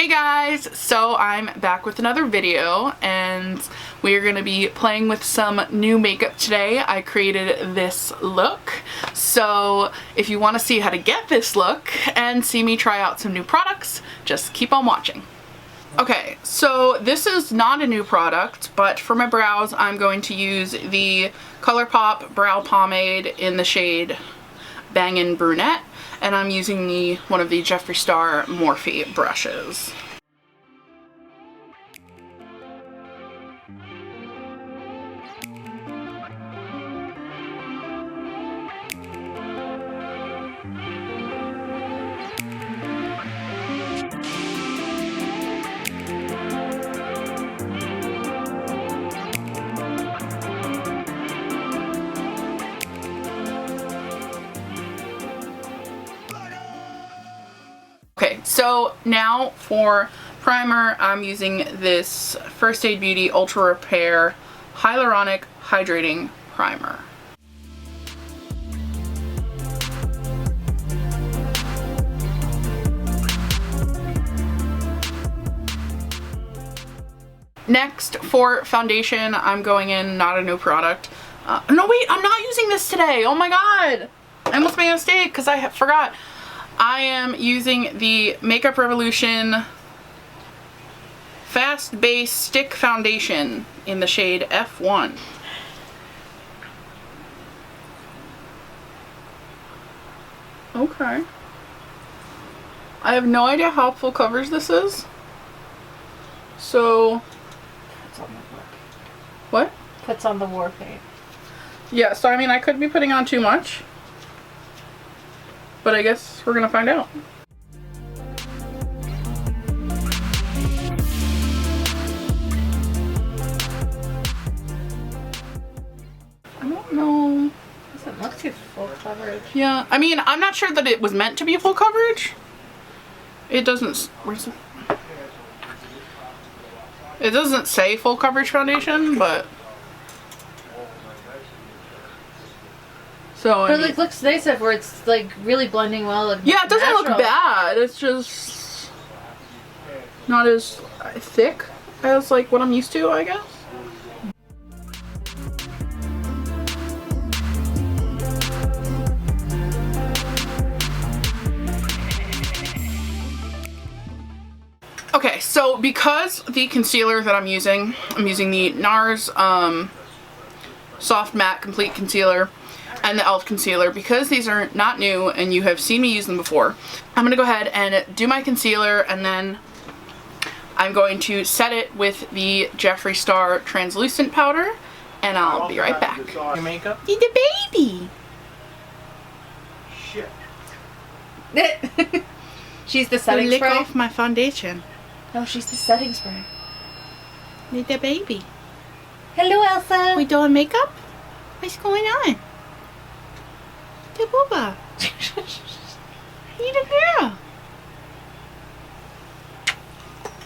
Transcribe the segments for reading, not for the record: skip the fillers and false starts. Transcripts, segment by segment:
Hey guys, so I'm back with another video and we are going to be playing with some new makeup today. I created this look, so if you want to see how to get this look and see me try out some new products, just keep on watching. Okay, so this is not a new product, but for my brows I'm going to use the ColourPop Brow Pomade in the shade Bangin' Brunette. And I'm using one of the Jeffree Star Morphe brushes. Okay, so now for primer, I'm using this First Aid Beauty Ultra Repair Hyaluronic Hydrating Primer. Next, for foundation, I'm going in, not a new product. No wait, I'm not using this today. Oh my god! I almost made a mistake because I forgot. I am using the Makeup Revolution Fast Base Stick Foundation in the shade F1. Okay. I have no idea how full coverage this is. So... Puts on the war. What? Puts on the war paint. Yeah, so I mean I could be putting on too much. But I guess we're gonna find out. I don't know. Doesn't look too full coverage. Yeah, I mean, I'm not sure that it was meant to be full coverage. It doesn't. Where's it? It doesn't say full coverage foundation, but. So, but it looks nice where it's like really blending well. And yeah, it doesn't natural. look bad. It's just not as thick as like what I'm used to, I guess. Okay, so because the concealer that I'm using the NARS Soft Matte Complete Concealer and the e.l.f. concealer, because these are not new and you have seen me use them before, I'm gonna go ahead and do my concealer and then I'm going to set it with the Jeffree Star translucent powder and I'll be right back. Your makeup? You're the baby! Shit. She's the setting Lick spray? off my foundation. No, she's the setting spray. You're the baby. Hello, Elsa! We doing makeup? What's going on? The booba. You the girl.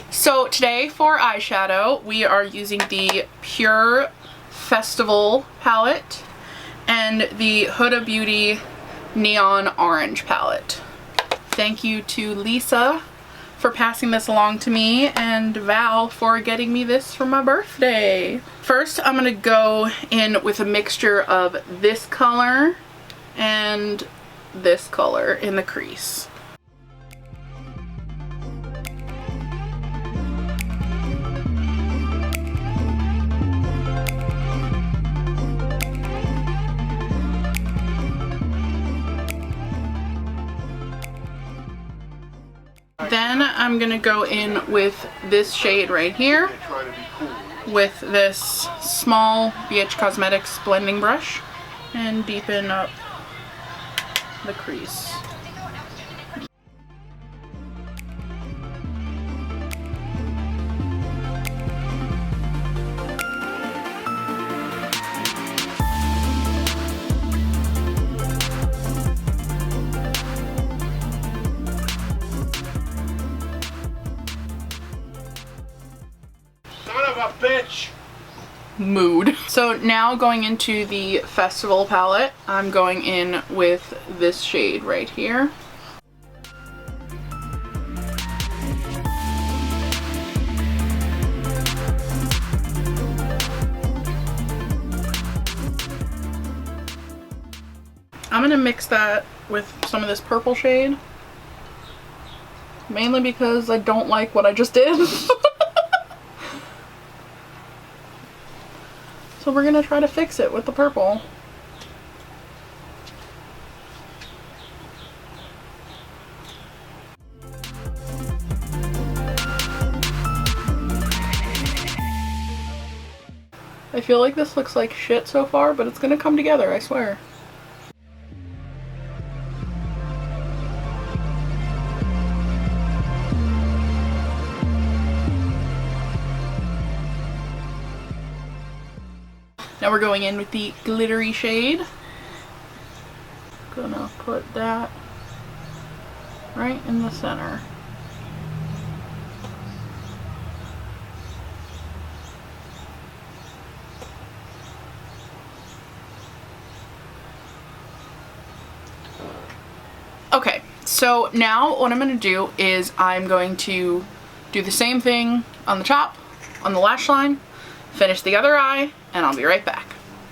So today for eyeshadow, we are using the Pure Festival palette and the Huda Beauty Neon Orange palette. Thank you to Lisa for passing this along to me and Val for getting me this for my birthday. First, I'm gonna go in with a mixture of this color and this color in the crease. Then I'm gonna go in with this shade right here with this small BH Cosmetics blending brush and deepen up the crease. Son of a bitch! mood. So now going into the Festival palette, I'm going in with this shade right here. I'm gonna mix that with some of this purple shade. Mainly because I don't like what I just did. So we're gonna try to fix it with the purple. I feel like this looks like shit so far, but it's gonna come together, I swear. Now we're going in with the glittery shade. Gonna put that right in the center. Okay, so now what I'm going to do is I'm going to do the same thing on the top, on the lash line, finish the other eye, and I'll be right back.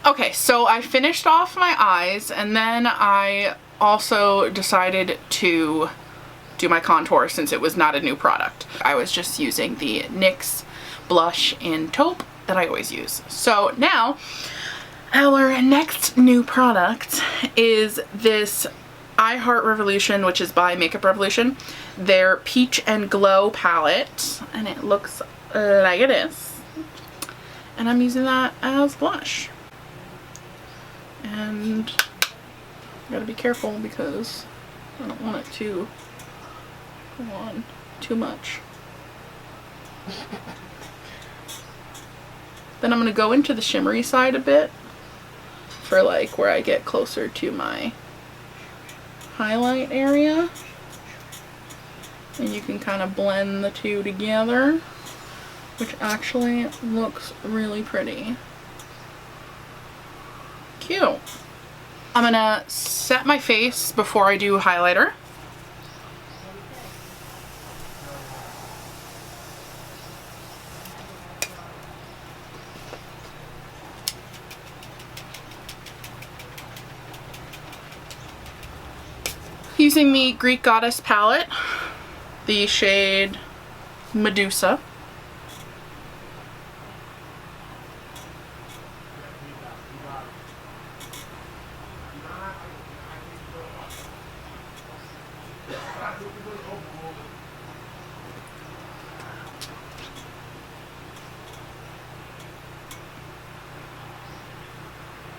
Okay, so I finished off my eyes, and then I also decided to do my contour since it was not a new product. I was just using the NYX blush in taupe that I always use. So now, our next new product is this I Heart Revolution, which is by Makeup Revolution, their Peach and Glow palette, and it looks like this. And I'm using that as blush. And I gotta be careful because I don't want it to go on too much. Then I'm gonna go into the shimmery side a bit for like where I get closer to my highlight area, and you can kind of blend the two together, which actually looks really pretty. Cute. I'm gonna set my face before I do highlighter. Using the Greek Goddess palette, the shade Medusa.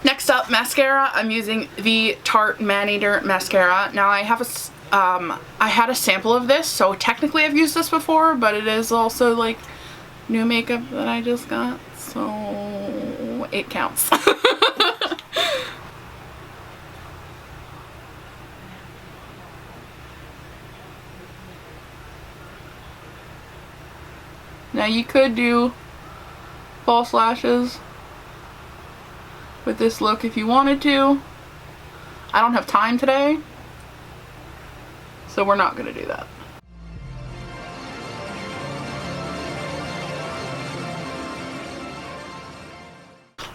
Next up, mascara. I'm using the Tarte Maneater mascara. Now I have I had a sample of this, so technically I've used this before, but it is also like new makeup that I just got, so it counts. Now you could do false lashes with this look if you wanted to. I don't have time today, so we're not gonna do that.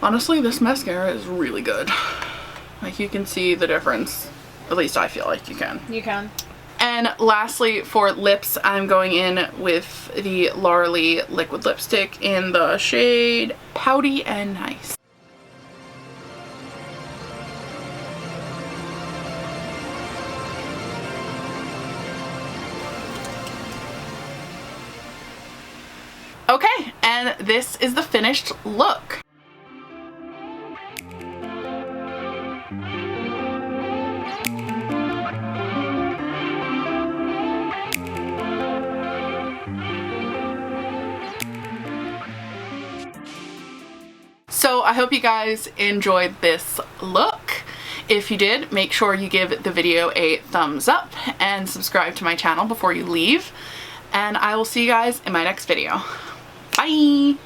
Honestly, this mascara is really good. Like, you can see the difference. At least I feel like you can. You can. And lastly, for lips, I'm going in with the Laura Lee liquid lipstick in the shade Pouty and Nice. Okay, and this is the finished look. So I hope you guys enjoyed this look. If you did, make sure you give the video a thumbs up and subscribe to my channel before you leave. And I will see you guys in my next video. Bye!